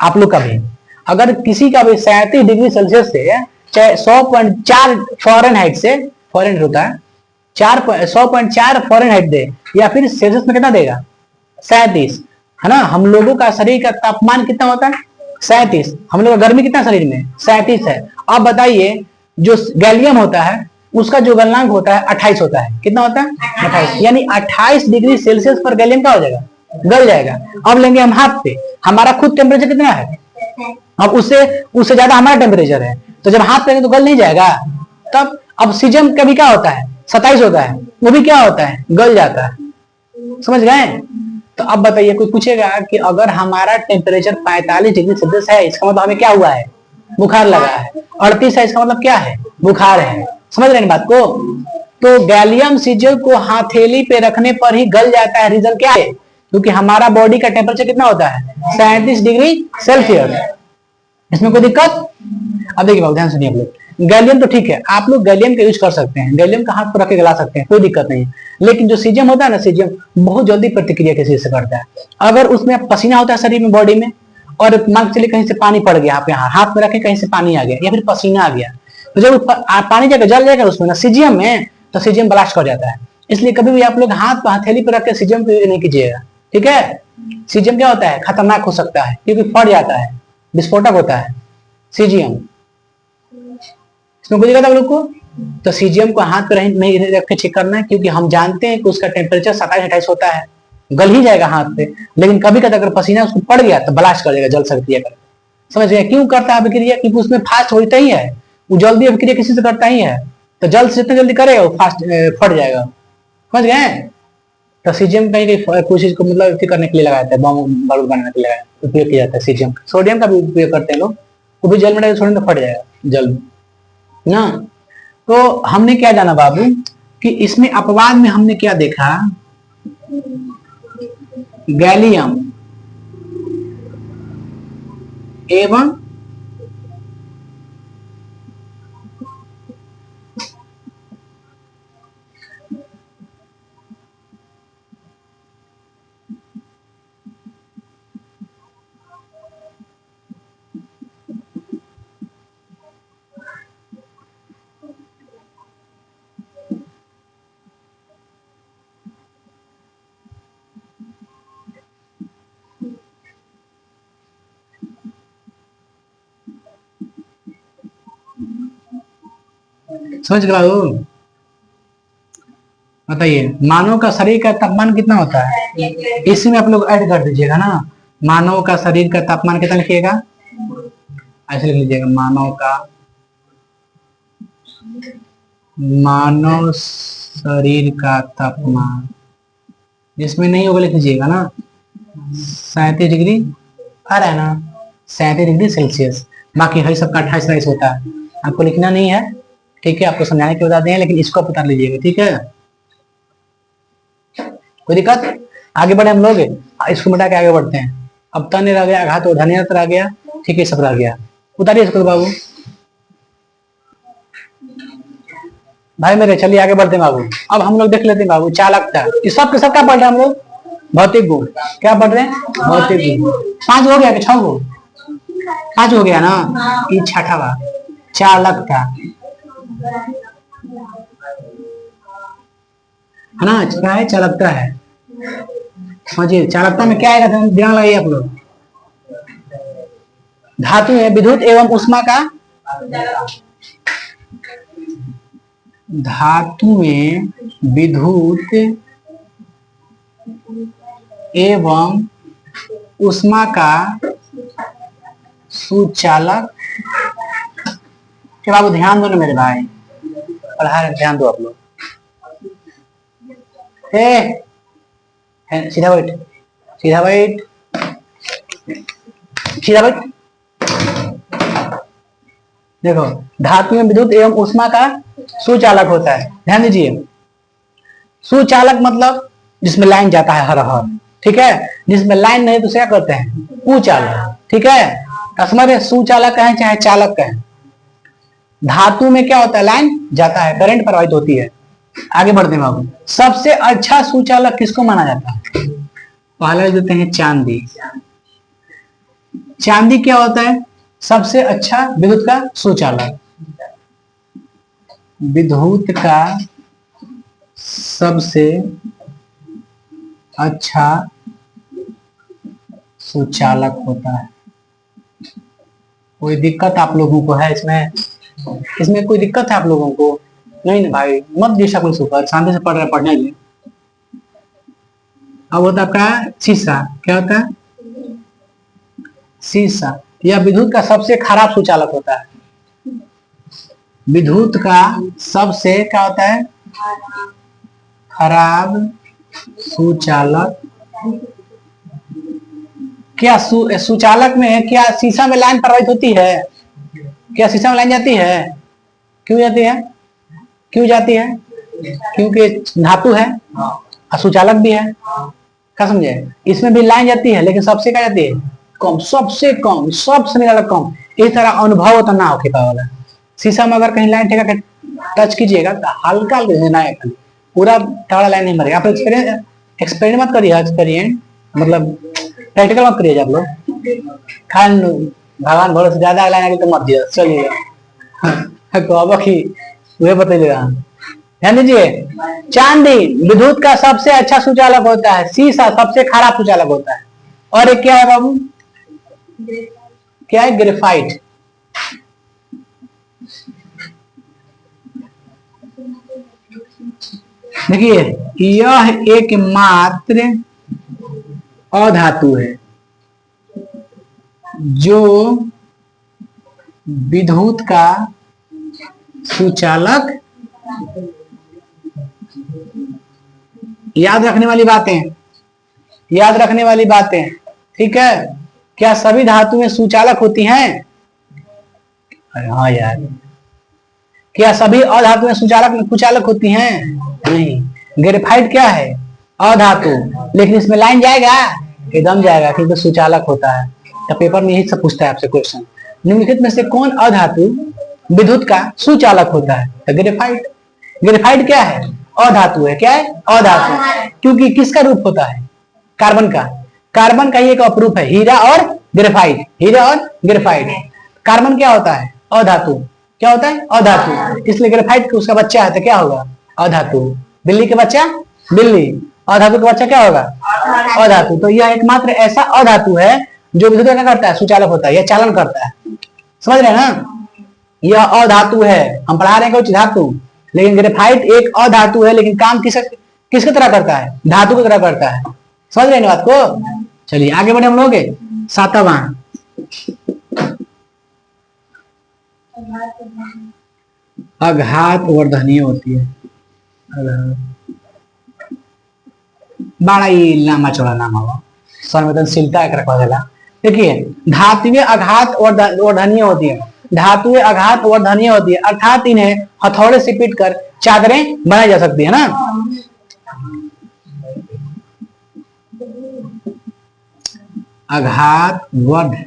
आप लोग का भी, अगर किसी का भी 37 डिग्री सेल्सियस से चाहे 100.4 फॉरेनहाइट से, फॉरेनहाइट होता है 100.4 फॉरेनहाइट दे, या फिर सेल्सियस में कितना देगा 37, है ना। हम लोगों का शरीर का तापमान कितना होता है 37, हम लोग का गर्मी कितना शरीर में 37 है। अब बताइए जो गैलियम होता है उसका जो गलनांक होता है 28 होता है, कितना होता है 28, यानी 28 डिग्री सेल्सियस पर गैलियम क्या हो जाएगा, गल जाएगा। अब लेंगे हम हाथ पे, हमारा खुद टेम्परेचर कितना है, अब उससे उससे ज्यादा हमारा टेम्परेचर है, तो जब हाथ पे तो गल नहीं जाएगा। तब अब सीजन कभी क्या होता है 27 होता है, वो भी क्या होता है गल जाता है, समझ गए। तो अब बताइए कोई पूछेगा कि अगर हमारा टेम्परेचर 45 डिग्री सेल्सियस है, इसका मतलब हमें क्या हुआ है, बुखार लगा है। 38 है, इसका मतलब क्या है, बुखार है। समझ रहे हैं बात को। तो गैलियम सीजल को हथेली पे रखने पर ही गल जाता है, रीजन क्या है, क्योंकि हमारा बॉडी का टेम्परेचर कितना होता है 37 डिग्री सेल्सियस। इसमें कोई दिक्कत। अब देखिए बाबू ध्यान सुनिए आप लोग, गैलियम तो ठीक है, आप लोग गैलियम का यूज कर सकते हैं, गैलियम का हाथ पर रख के गला सकते हैं, कोई दिक्कत नहीं। लेकिन जो सीजियम होता है ना, सीजियम बहुत जल्दी प्रतिक्रिया किसी से करता है। अगर उसमें पसीना होता है शरीर में, बॉडी में, और मान के चलिए कहीं से पानी पड़ गया, आप यहाँ हाथ में रखे कहीं से पानी आ गया या फिर पसीना आ गया, तो जब पानी जाकर जल जाएगा उसमें ना सीजियम में, तो सीजियम ब्लास्ट कर जाता है। इसलिए कभी भी आप लोग हाथ पर हथेली पर रख के सीजियम को नहीं कीजिएगा, ठीक है। सीजियम क्या होता है, खतरनाक हो सकता है, क्योंकि फट जाता है, विस्फोटक होता है सीजियम। इसमें कोई दिक्कत आप लोग को। तो सीजियम को हाथ पर नहीं रख के चेक करना है, क्योंकि हम जानते हैं कि उसका टेम्परेचर 27-28 होता है, गल ही जाएगा हाथ पे। लेकिन कभी कभी अगर पसीना उसको पड़ गया तो ब्लास्ट कर देगा, जल सकती है। समझ गए क्यों करता है अभिक्रिया, क्योंकि उसमें फास्ट होता ही है, वो जल्दी अभिक्रिया किसी से करता ही है, तो जल्द से जितना जल्दी करेगा वो फास्ट फट जाएगा। समझ गए। तो सीजियम कहीं कोशिश को मतलब करने के लिए लगाया जाता है, बम बारूद बनाने के लिए उपयोग किया जाता है सीजियम। सोडियम का भी उपयोग करते हैं लोग, वो भी जल में डाल छोड़ेंगे तो फट जाएगा जल ना। तो हमने क्या जाना बाबू कि इसमें अपवाद में हमने क्या देखा, गैलियम एवं समझ गए बाबू। बताइए मानव का शरीर का तापमान कितना होता है, इसमें आप लोग ऐड कर दीजिएगा ना। मानव का शरीर का तापमान कितना लिखिएगा, ऐसे लिख लीजिएगा, मानव शरीर का तापमान, जिसमें नहीं होगा लिख लीजिएगा ना 37 डिग्री आ रहा है ना, 37 डिग्री सेल्सियस। बाकी हर सबका 28 होता है, आपको लिखना नहीं है, ठीक है। आपको समझाने के बता दें, लेकिन इसको आप उतार लीजिएगा, ठीक है। कोई दिक्कत। आगे बढ़े हम लोग, इसको मिटा के आगे बढ़ते हैं। अब तन रह गया, घात और धनिया रह गया, ठीक है, सब रह गया। उतारिए इसको बाबू भाई मेरे, चलिए आगे बढ़ते हैं बाबू। अब हम लोग देख लेते हैं बाबू चालकता, इस सब के सब क्या पढ़ रहे हैं हम लोग, भौतिक गुण। क्या पढ़ रहे हैं, भौतिक गुण। 5 हो गया कि 6 गो, 5 हो गया ना, ये छठा चालकता है ना, क्या है चालकता है। समझिए चालकता में क्या आएगा, ध्यान लगाइए आप लोग। धातु है विद्युत एवं उष्मा का, धातु में विद्युत एवं उष्मा का सुचालक। बाबू ध्यान दो ना मेरे भाई, पढ़ा रहे ध्यान दो आप लोग। सीधा बैठ, सीधा बैठ, सीधा बैठ। देखो धातु में विद्युत एवं उष्मा का सुचालक होता है, ध्यान दीजिए। सुचालक मतलब जिसमें लाइन जाता है हर हर, ठीक है। जिसमें लाइन नहीं तो क्या करते हैं, कुचालक, ठीक है। समझ रहे, सुचालक कहें चाहे चालक कहें, धातु में क्या होता है, लाइन जाता है, करंट प्रवाहित होती है। आगे बढ़ते हैं बाबू, सबसे अच्छा सुचालक किसको माना जाता है? पहला देते हैं चांदी। चांदी क्या होता है? सबसे अच्छा विद्युत का सुचालक। विद्युत का सबसे अच्छा सुचालक होता है। कोई दिक्कत आप लोगों को है इसमें? इसमें कोई दिक्कत है आप लोगों को? नहीं भाई, मत दिशा कोई सुपर, शांति से पढ़ रहे, पढ़ने लिए। अब होता है आपका शीशा। क्या होता है? शीशा। यह विद्युत का सबसे खराब सुचालक होता है। विद्युत का सबसे क्या होता है? खराब सुचालक। क्या सुचालक में क्या शीशा में लाइन प्रवाहित होती है? क्या शीशा में लाइन जाती है? क्यों जाती है? क्यों जाती है? क्योंकि धातु है और सुचालक भी है। क्या समझे? इसमें भी लाइन जाती है, लेकिन सबसे क्या जाती है? कम, सबसे कम, सबसे निराला कम। इस तरह अनुभव तो ना हो खेपा वाला। शीशा में अगर कहीं लाइन ठेका के टच कीजिएगा तो हल्का देना है, पूरा तगड़ा लाइन नहीं मरेगा। आप एक्सपेरिमेंट मत करिए, एक्सपेरिमेंट मतलब प्रैक्टिकल मत करिए आप लोग। खान भगवान भरोसे ज्यादा लाइन आगे तो मत दिया, चलिएगा तो अब वह बताइएगा। ध्यान दीजिए, चांदी विद्युत का सबसे अच्छा सुचालक होता है, शीशा सबसे खराब सुचालक होता है। और एक क्या है बाबू? क्या है? ग्रेफाइट। देखिए, यह एकमात्र अधातु है जो विद्युत का सुचालक। याद रखने वाली बातें, याद रखने वाली बातें, ठीक है? क्या सभी धातुएं सुचालक होती हैं? हाँ यार। क्या सभी अधातुएं सुचालक कुचालक होती हैं? नहीं। ग्रेफाइट क्या है? अधातु, लेकिन इसमें लाइन जाएगा? एकदम जाएगा, क्योंकि सुचालक होता है। तो पेपर में यही सब पूछता है आपसे क्वेश्चन, निम्नलिखित में से कौन अधातु विद्युत का सुचालक होता है? तो ग्रेफाइट। ग्रेफाइट क्या है? अधातु है। क्या है? अधातु। क्योंकि किसका रूप होता है? कार्बन का। कार्बन का ही एक अपरूप है, हीरा और ग्रेफाइट। हीरा और ग्रेफाइट। कार्बन क्या होता है? अधातु। क्या होता है? अधातु। इसलिए ग्रेफाइट का उसका बच्चा है तो क्या होगा? अधातु। बिल्ली के बच्चा बिल्ली, अधातु का बच्चा क्या होगा? अधातु। तो यह एकमात्र ऐसा अधातु है जो विद्युत क्या करता है? सुचालक होता है, यह चालन करता है। समझ रहे हैं ना? यह अधातु है, हम पढ़ा रहे हैं कुछ धातु, लेकिन ग्रेफाइट एक अधातु है, लेकिन काम किसकी तरह करता है? धातु की तरह करता है। समझ रहे हैं बात को? चलिए आगे बढ़े हम लोग। सातवां, अघात वर्धनीय होती है। बड़ा ही लंबा चौड़ा नाम होगा, संवेदनशीलता एक रखा देला। देखिए, धातुएं अघात वर्धनीय होती है। धातुएं अघात वर्धनीय होती है, अर्थात इन्हें हथौड़े से पीट कर चादरें बनाई जा सकती है ना। अघात वर्धनीय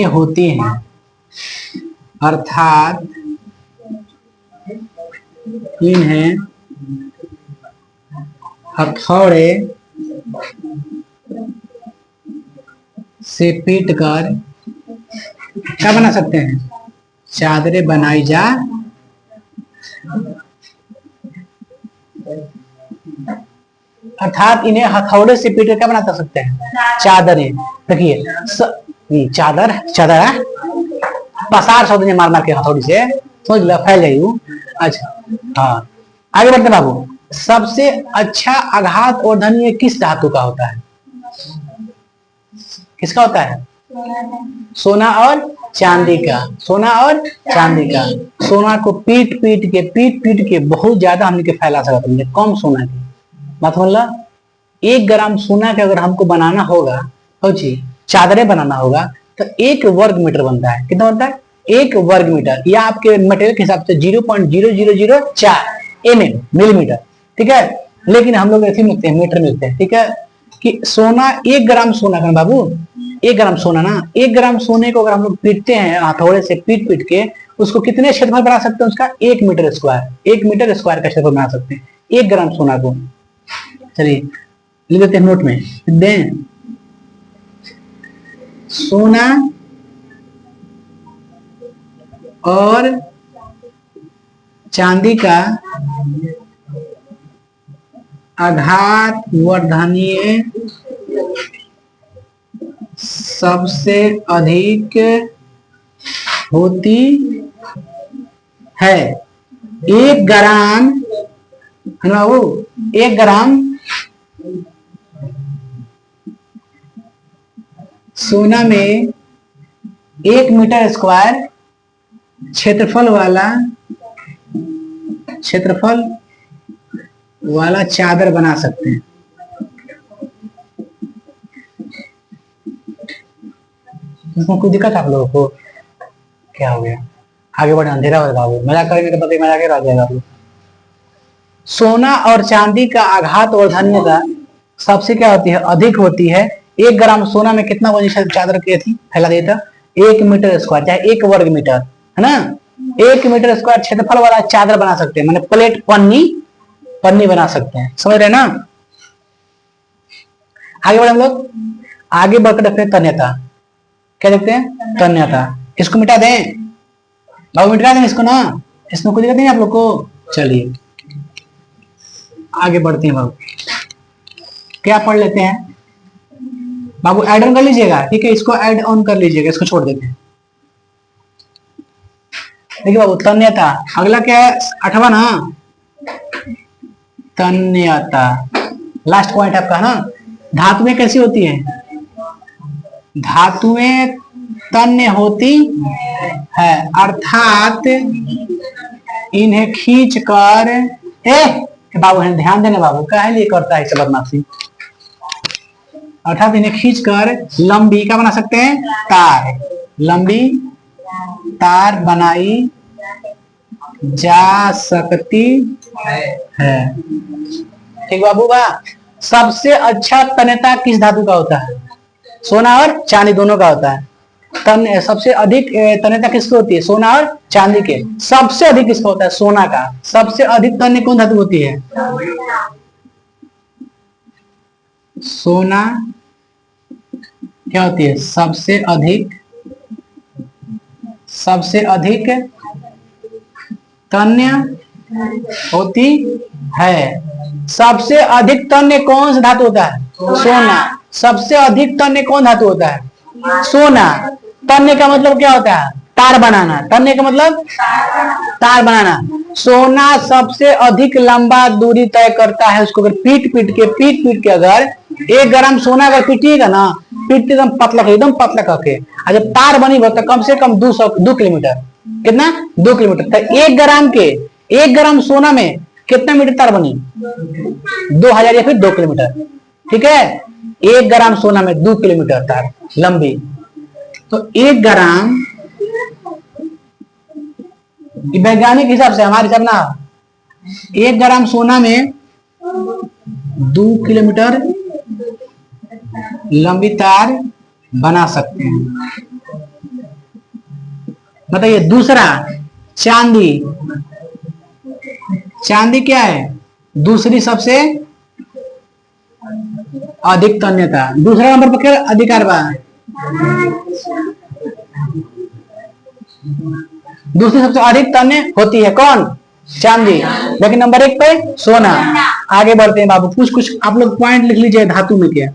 होती हैं, अर्थात इन्हें हथौड़े से पीट कर क्या बना सकते हैं? चादरें बनाई जा। अर्थात इन्हें हथौड़े से पीट कर क्या बना सकते हैं? चादरें। देखिए, चादर चादर पसार शब्द मार मार के हथौड़ी से समझ लो, फैल जाइए। अच्छा हाँ, आगे बढ़ते बाबू। सबसे अच्छा आघात वर्धनीय किस धातु का होता है? किसका होता है? सोना और चांदी का। सोना और चांदी का। सोना को पीट पीट के बहुत ज्यादा हमने के फैला सकते हैं, कम सोना की बात बोला। 1 ग्राम सोना के अगर हमको बनाना होगा, चादरें बनाना होगा, तो 1 वर्ग मीटर बनता है। कितना बनता है? 1 वर्ग मीटर, या आपके मटेरियल के हिसाब से 0.0004 mm मिलीमीटर, ठीक है। लेकिन हम लोग ऐसे मिलते हैं, मीटर मिलते हैं, ठीक है। कि सोना 1 ग्राम सोना का बाबू 1 ग्राम सोना ना, 1 ग्राम सोने को अगर हम लोग पीटते हैं हथौड़े से, पीट पीट के उसको कितने क्षेत्रफल बना सकते हैं उसका? 1 मीटर स्क्वायर, 1 मीटर स्क्वायर का क्षेत्रफल बना सकते हैं 1 ग्राम सोना को। चलिए लिख देते हैं नोट में, दें सोना और चांदी का आघात वर्धनीय सबसे अधिक होती है। 1 ग्राम है ना वो, 1 ग्राम सोना में 1 मीटर स्क्वायर क्षेत्रफल वाला चादर बना सकते हैं। इसमें कोई दिक्कत आप लोगों को? क्या हो गया? आगे बढ़े, अंधेरा हो जाएगा, मजाक करेंगे तो पता मजाक रह जाएगा आप लोग। सोना और चांदी का आघात वर्धनीयता सबसे क्या होती है? अधिक होती है। 1 ग्राम सोना में कितना वजन चादर की थी फैला दिया था? 1 मीटर स्क्वायर, चाहे 1 वर्ग मीटर है ना, 1 मीटर स्क्वायर क्षेत्रफल वाला चादर बना सकते हैं, माने प्लेट, पन्नी बना सकते हैं। समझ रहे ना? आगे बढ़े हम लोग, आगे बढ़कर देखते हैं तन्यता। क्या देखते हैं? तन्यता। इसको मिटा दें बाबू, मिटा दें इसको ना, इसमें कोई दिक्कत नहीं आप लोग को। चलिए आगे बढ़ते हैं बाबू, क्या पढ़ लेते हैं बाबू? ऐड ऑन कर लीजिएगा, ठीक है, इसको ऐड ऑन कर लीजिएगा, इसको छोड़ देते हैं। देखिए बाबू, तन्यता अगला क्या है? 8वां ना, तन्यता लास्ट पॉइंट आपका ना। धातुएं कैसी होती है? धातुएं तन्य होती है, अर्थात इन्हें खींच कर बाबू ध्यान देना बाबू, क्या लिए करता है सब बदमाशी। अर्थात इन्हें खींचकर लंबी क्या बना सकते हैं? तार, लंबी तार बनाई जा सकती है। ठीक बाबू बा। सबसे अच्छा तन्यता किस धातु का होता है? सोना और चांदी दोनों का होता है। सबसे अधिक तन्यता किसकी होती है? सोना और चांदी के। सबसे अधिक किसका होता है? सोना का। सबसे अधिक तन्य कौन धातु होती है? सोना क्या होती है? सबसे अधिक तन्य होती है। सबसे अधिक तन्य कौन सा धातु होता है? सोना। सबसे अधिक तन्य कौन धातु होता है? सोना। तन्य का मतलब क्या होता है? तार बनाना। तन्य का मतलब तार बनाना। सोना सबसे अधिक लंबा दूरी तय करता है। उसको अगर पीट पीट के अगर 1 ग्राम सोना अगर पीटिएगा ना, पीट एकदम पतला करके, और जब तार बनी तो कम से कम 2 किलोमीटर। कितना? 2 किलोमीटर। तो 1 ग्राम सोना में कितना मीटर तार बनी? 2000 या फिर 2 किलोमीटर। ठीक है, 1 ग्राम सोना में 2 किलोमीटर तार लंबी। तो 1 ग्राम वैज्ञानिक हिसाब से, हमारे हिसाब ना, 1 ग्राम सोना में 2 किलोमीटर लंबी तार बना सकते हैं। बताइए दूसरा, चांदी। चांदी क्या है? दूसरी सबसे अधिक तन्यता। दूसरा नंबर पर क्या अधिकार बा? दूसरी सबसे अधिक तन्य होती है कौन? चांदी। लेकिन नंबर 1 पे सोना। आगे बढ़ते हैं बाबू, कुछ आप लोग पॉइंट लिख लीजिए धातु में क्या।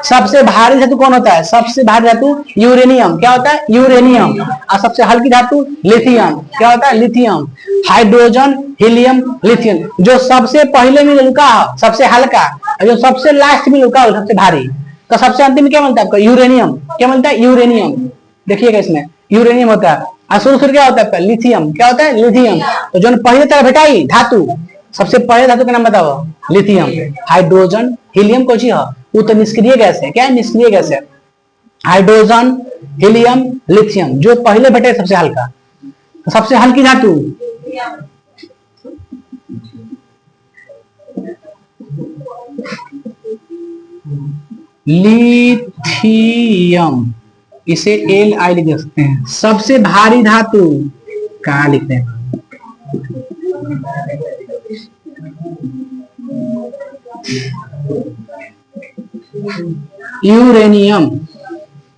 सबसे भारी धातु कौन होता है? सबसे भारी धातु यूरेनियम। क्या होता है? यूरेनियम। और सबसे हल्की धातु लिथियम। क्या होता है? लिथियम। Hydrogen, helium, lithium. जो सबसे पहले में लुका सबसे हल्का, और जो सबसे लास्ट में लुका सबसे भारी। तो सबसे अंतिम में क्या मिलता है आपका? यूरेनियम। क्या मिलता है? यूरेनियम। देखिएगा इसमें यूरेनियम होता है, और शुरू क्या होता है आपका? लिथियम। क्या होता है? लिथियम। तो जो पहले तरह भेटाई धातु, सबसे पहले धातु का नाम बताओ? लिथियम। हाइड्रोजन, हीलियम को जी वो तो निष्क्रिय गैस है। क्या है? निष्क्रिय गैस है। हाइड्रोजन, हीलियम, लिथियम, जो पहले भेटे सबसे हल्का। तो सबसे हल्की धातु लिथियम, इसे Li लिख सकते हैं। सबसे भारी धातु कहाँ लिखते हैं? Uranium,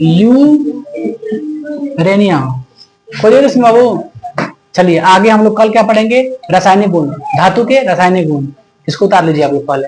uranium. खोलिए इसमें बाबू। चलिए आगे हम लोग कल क्या पढ़ेंगे? रासायनिक गुण, धातु के रासायनिक गुण। इसको उतार लीजिए आप लोग पहले।